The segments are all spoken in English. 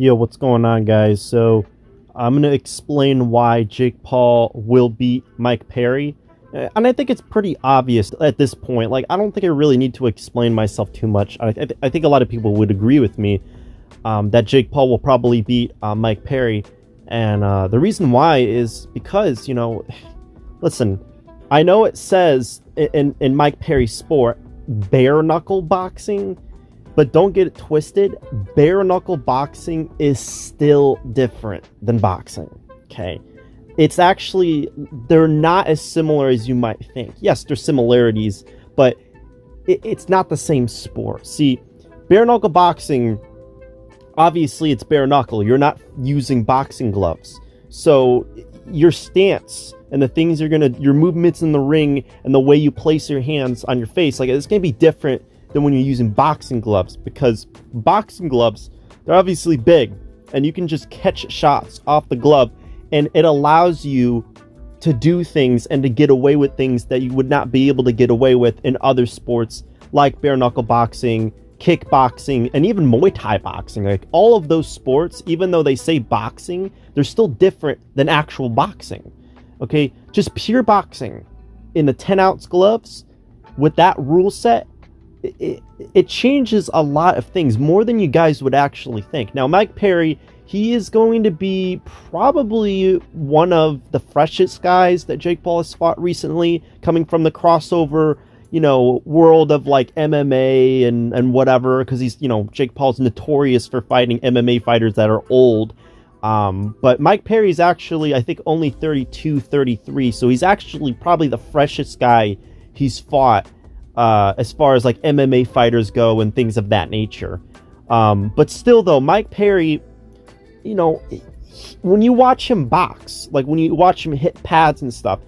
Yo, what's going on, guys? So, I'm going to explain why Jake Paul will beat Mike Perry. And I think it's pretty obvious at this point. Like, I don't think I really need to explain myself too much. I think a lot of people would agree with me that Jake Paul will probably beat Mike Perry. And the reason why is because, listen, I know it says in Mike Perry's sport, bare knuckle boxing. But don't get it twisted, bare knuckle boxing is still different than boxing, okay? It's actually, they're not as similar as you might think. Yes, there's similarities, but it's not the same sport. See, bare knuckle boxing, obviously it's bare knuckle. You're not using boxing gloves. So your stance and the things your movements in the ring and the way you place your hands on your face, like it's gonna be different than when you're using boxing gloves, because boxing gloves, they're obviously big and you can just catch shots off the glove, and it allows you to do things and to get away with things that you would not be able to get away with in other sports like bare knuckle boxing, kickboxing, and even Muay Thai boxing. Like all of those sports, even though they say boxing, they're still different than actual boxing. Okay, just pure boxing in the 10-ounce gloves with that rule set, it changes a lot of things, more than you guys would actually think. Now, Mike Perry, he is going to be probably one of the freshest guys that Jake Paul has fought recently, coming from the crossover, world of like MMA and whatever, because he's, Jake Paul's notorious for fighting MMA fighters that are old. But Mike Perry's actually, I think, only 32, 33, so he's actually probably the freshest guy he's fought as far as like MMA fighters go and things of that nature. But still though, Mike Perry, when you watch him box, like when you watch him hit pads and stuff,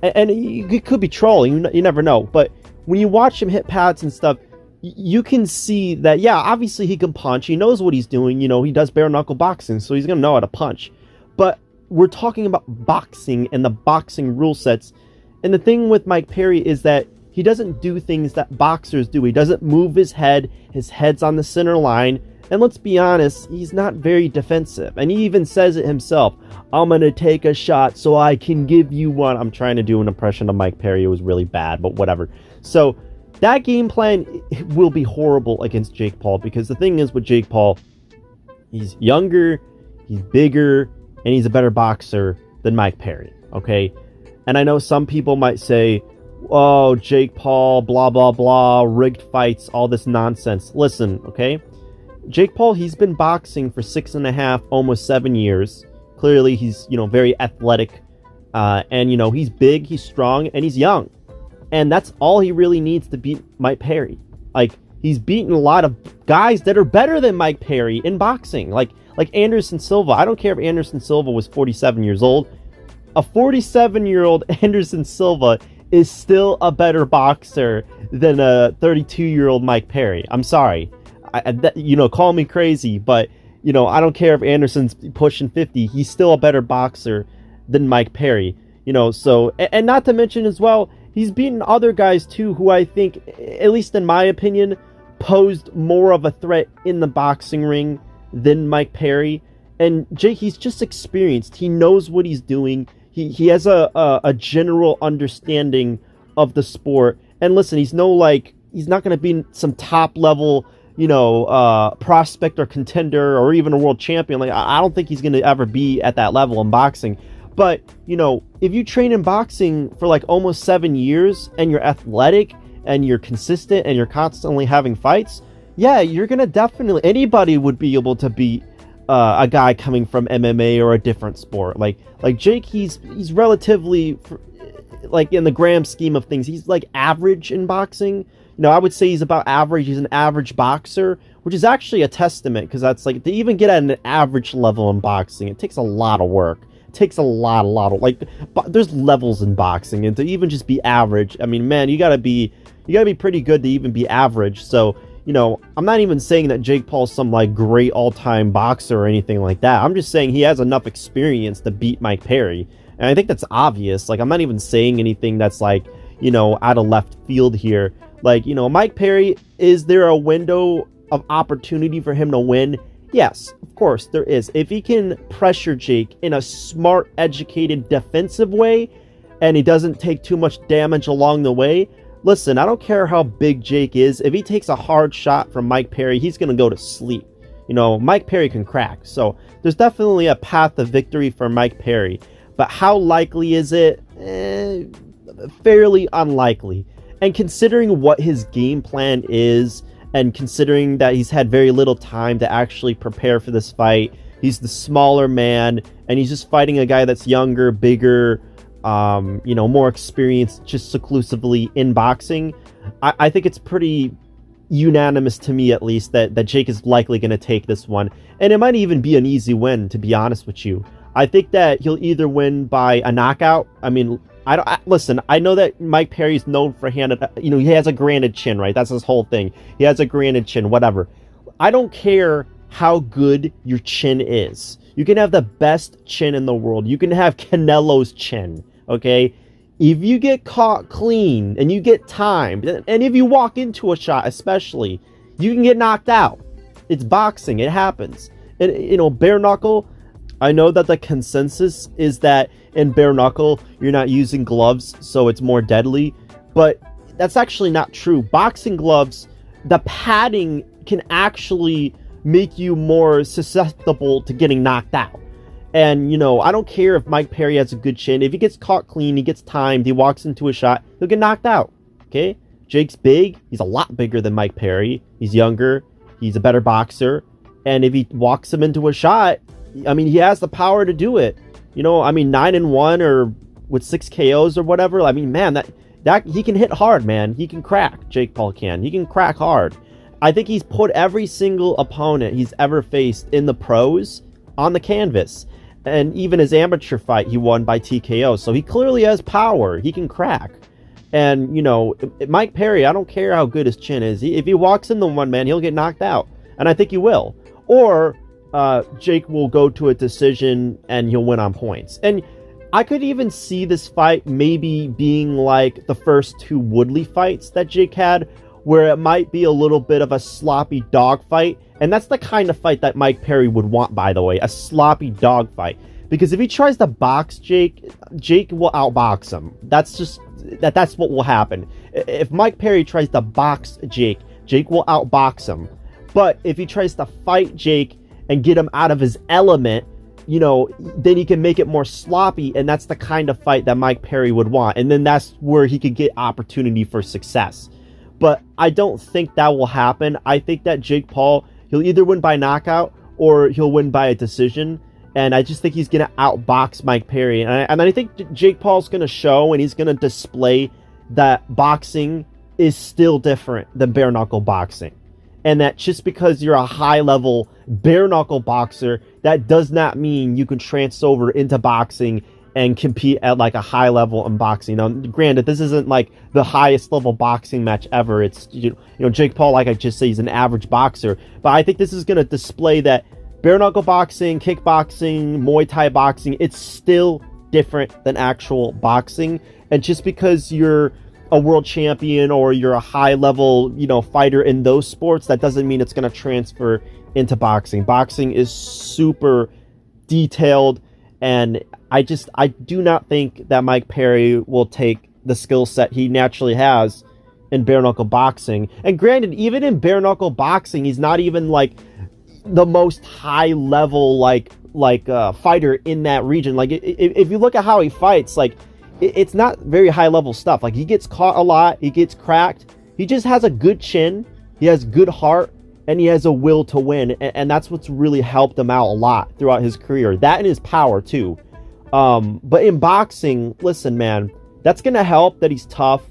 and it could be trolling, you never know, but when you watch him hit pads and stuff, you can see that, yeah, obviously he can punch, he knows what he's doing, he does bare knuckle boxing, so he's gonna know how to punch. But we're talking about boxing and the boxing rule sets, and the thing with Mike Perry is that he doesn't do things that boxers do. He doesn't move his head's on the center line, and let's be honest, he's not very defensive, and he even says it himself, I'm gonna take a shot so I can give you one. I'm trying to do an impression of Mike Perry, it was really bad, but whatever. So that game plan will be horrible against Jake Paul, because the thing is with Jake Paul, he's younger, he's bigger, and he's a better boxer than Mike Perry, okay? And I know some people might say, oh, Jake Paul, blah, blah, blah, rigged fights, all this nonsense. Listen, okay? Jake Paul, he's been boxing for 6.5, almost 7 years. Clearly, he's, very athletic. And, he's big, he's strong, and he's young. And that's all he really needs to beat Mike Perry. Like, he's beaten a lot of guys that are better than Mike Perry in boxing. Like Anderson Silva. I don't care if Anderson Silva was 47 years old. A 47-year-old Anderson Silva is still a better boxer than a 32-year-old Mike Perry. I'm sorry. Call me crazy, but, I don't care if Anderson's pushing 50. He's still a better boxer than Mike Perry. So, and not to mention as well, he's beaten other guys too who I think, at least in my opinion, posed more of a threat in the boxing ring than Mike Perry. And Jake, he's just experienced. He knows what he's doing. He has a general understanding of the sport. And listen, he's not going to be some top level, prospect or contender or even a world champion. Like, I don't think he's going to ever be at that level in boxing. But, if you train in boxing for like almost 7 years and you're athletic and you're consistent and you're constantly having fights, yeah, you're going to definitely, anybody would be able to beat a guy coming from MMA or a different sport. Like Jake, he's relatively, like in the grand scheme of things, he's like average in boxing. I would say he's about average. He's an average boxer, which is actually a testament, because that's like, to even get at an average level in boxing, it takes a lot of work. It takes a lot of, like, there's levels in boxing, and to even just be average, I mean, man, you gotta be pretty good to even be average. So, I'm not even saying that Jake Paul's some like great all-time boxer or anything like that. I'm just saying he has enough experience to beat Mike Perry. And I think that's obvious. Like, I'm not even saying anything that's like, out of left field here. Like, Mike Perry, is there a window of opportunity for him to win? Yes, of course, there is. If he can pressure Jake in a smart, educated, defensive way, and he doesn't take too much damage along the way, listen, I don't care how big Jake is. If he takes a hard shot from Mike Perry, he's going to go to sleep. You know, Mike Perry can crack. So there's definitely a path of victory for Mike Perry. But how likely is it? Fairly unlikely. And considering what his game plan is, and considering that he's had very little time to actually prepare for this fight, he's the smaller man, and he's just fighting a guy that's younger, bigger, more experienced just exclusively in boxing. I think it's pretty unanimous, to me at least, that Jake is likely going to take this one. And it might even be an easy win, to be honest with you. I think that he'll either win by a knockout. I mean, listen, I know that Mike Perry's known for he has a granite chin, right? That's his whole thing. He has a granite chin, whatever. I don't care how good your chin is. You can have the best chin in the world. You can have Canelo's chin, okay? If you get caught clean and you get timed, and if you walk into a shot especially, you can get knocked out. It's boxing. It happens. And, bare knuckle, I know that the consensus is that in bare knuckle, you're not using gloves, so it's more deadly. But that's actually not true. Boxing gloves, the padding can actually make you more susceptible to getting knocked out. And, I don't care if Mike Perry has a good chin. If he gets caught clean, he gets timed, he walks into a shot, he'll get knocked out. Okay? Jake's big. He's a lot bigger than Mike Perry. He's younger. He's a better boxer. And if he walks him into a shot, I mean, he has the power to do it. 9-1 or with 6 KOs or whatever. I mean, man, that he can hit hard, man. He can crack. Jake Paul can. He can crack hard. I think he's put every single opponent he's ever faced in the pros on the canvas. And even his amateur fight, he won by TKO. So he clearly has power. He can crack. And, Mike Perry, I don't care how good his chin is. If he walks in the one, man, he'll get knocked out. And I think he will. Or Jake will go to a decision and he'll win on points. And I could even see this fight maybe being like the first 2 Woodley fights that Jake had, where it might be a little bit of a sloppy dogfight. And that's the kind of fight that Mike Perry would want, by the way, a sloppy dogfight. Because if he tries to box Jake will outbox him. That's what will happen. If Mike Perry tries to box Jake will outbox him. But if he tries to fight Jake and get him out of his element, then he can make it more sloppy, and that's the kind of fight that Mike Perry would want. And then that's where he could get opportunity for success. But I don't think that will happen. I think that Jake Paul, he'll either win by knockout or he'll win by a decision. And I just think he's going to outbox Mike Perry. And I think Jake Paul's going to show, and he's going to display that boxing is still different than bare knuckle boxing. And that just because you're a high-level bare-knuckle boxer, that does not mean you can transfer over into boxing and compete at like a high level in boxing. Now, granted, this isn't like the highest level boxing match ever. It's, Jake Paul, like I just said, he's an average boxer. But I think this is going to display that bare-knuckle boxing, kickboxing, Muay Thai boxing, it's still different than actual boxing. And just because you're a world champion or you're a high level, fighter in those sports, that doesn't mean it's going to transfer into boxing. Boxing is super detailed, and I do not think that Mike Perry will take the skill set he naturally has in bare knuckle boxing. And granted, even in bare knuckle boxing, he's not even like the most high level fighter in that region. Like if you look at how he fights, like it's not very high level stuff. Like he gets caught a lot, he gets cracked. He just has a good chin, he has good heart, and he has a will to win. And that's what's really helped him out a lot throughout his career. That and his power too. But in boxing, listen, man, that's gonna help that he's tough,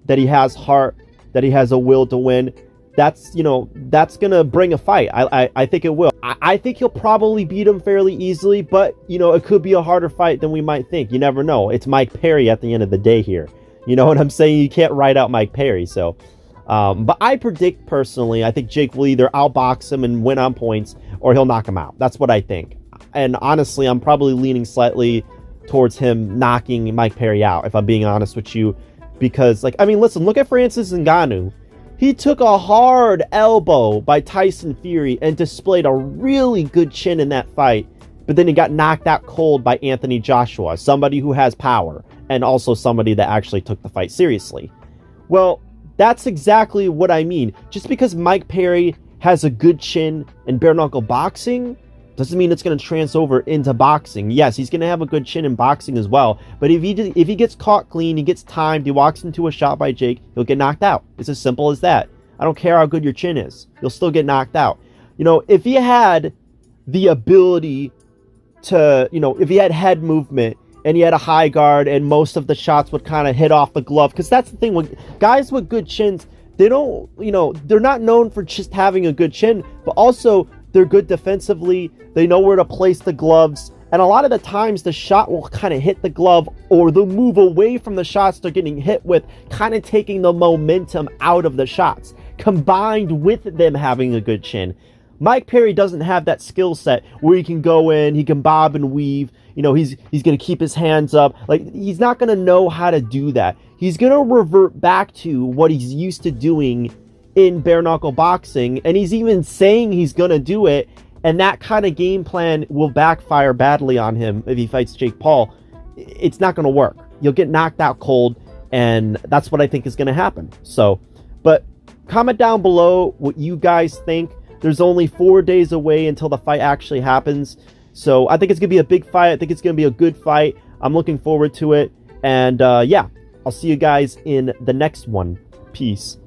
that he has heart, that he has a will to win. That's gonna bring a fight. I think it will. I think he'll probably beat him fairly easily, but it could be a harder fight than we might think. You never know. It's Mike Perry at the end of the day here. You know what I'm saying? You can't write out Mike Perry. So, but I predict personally, I think Jake will either outbox him and win on points, or he'll knock him out. That's what I think. And honestly, I'm probably leaning slightly towards him knocking Mike Perry out, if I'm being honest with you, because listen, look at Francis Ngannou. He took a hard elbow by Tyson Fury and displayed a really good chin in that fight. But then he got knocked out cold by Anthony Joshua, somebody who has power, and also somebody that actually took the fight seriously. Well, that's exactly what I mean. Just because Mike Perry has a good chin in bare knuckle boxing doesn't mean it's going to transfer into boxing. Yes, he's going to have a good chin in boxing as well. But if he gets caught clean, he gets timed, he walks into a shot by Jake, he'll get knocked out. It's as simple as that. I don't care how good your chin is. You'll still get knocked out. You know, if he had the ability to, you know, if he had head movement and he had a high guard and most of the shots would kind of hit off the glove, because that's the thing with guys with good chins, they don't, you know, they're not known for just having a good chin, but also they're good defensively. They know where to place the gloves, and a lot of the times the shot will kind of hit the glove, or they'll move away from the shots they're getting hit with, kind of taking the momentum out of the shots, combined with them having a good chin. Mike Perry doesn't have that skill set where he can go in, he can bob and weave, you know, he's going to keep his hands up. Like, he's not going to know how to do that. He's going to revert back to what he's used to doing in bare knuckle boxing, and he's even saying he's going to do it, and that kind of game plan will backfire badly on him if he fights Jake Paul. It's not going to work. You'll get knocked out cold, and that's what I think is going to happen. So, but comment down below what you guys think. There's only 4 days away until the fight actually happens. So I think it's going to be a big fight. I think it's going to be a good fight. I'm looking forward to it. And yeah, I'll see you guys in the next one. Peace.